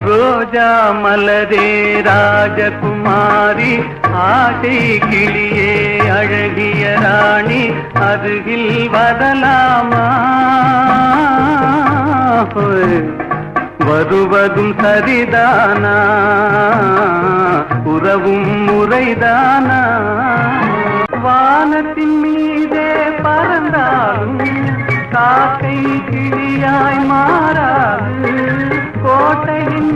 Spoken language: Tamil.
ரோஜா மலரே ராஜகுமாரி, ஆசை கிளியே அழகிய ராணி, அருகில் வரலாமா? வருவதும் சரிதானா, உறவும் முறைதானா? வானத்தின் மீதே பறந்தாலும் காக்கை கிளியாய் மாறாது, கோட்டையின்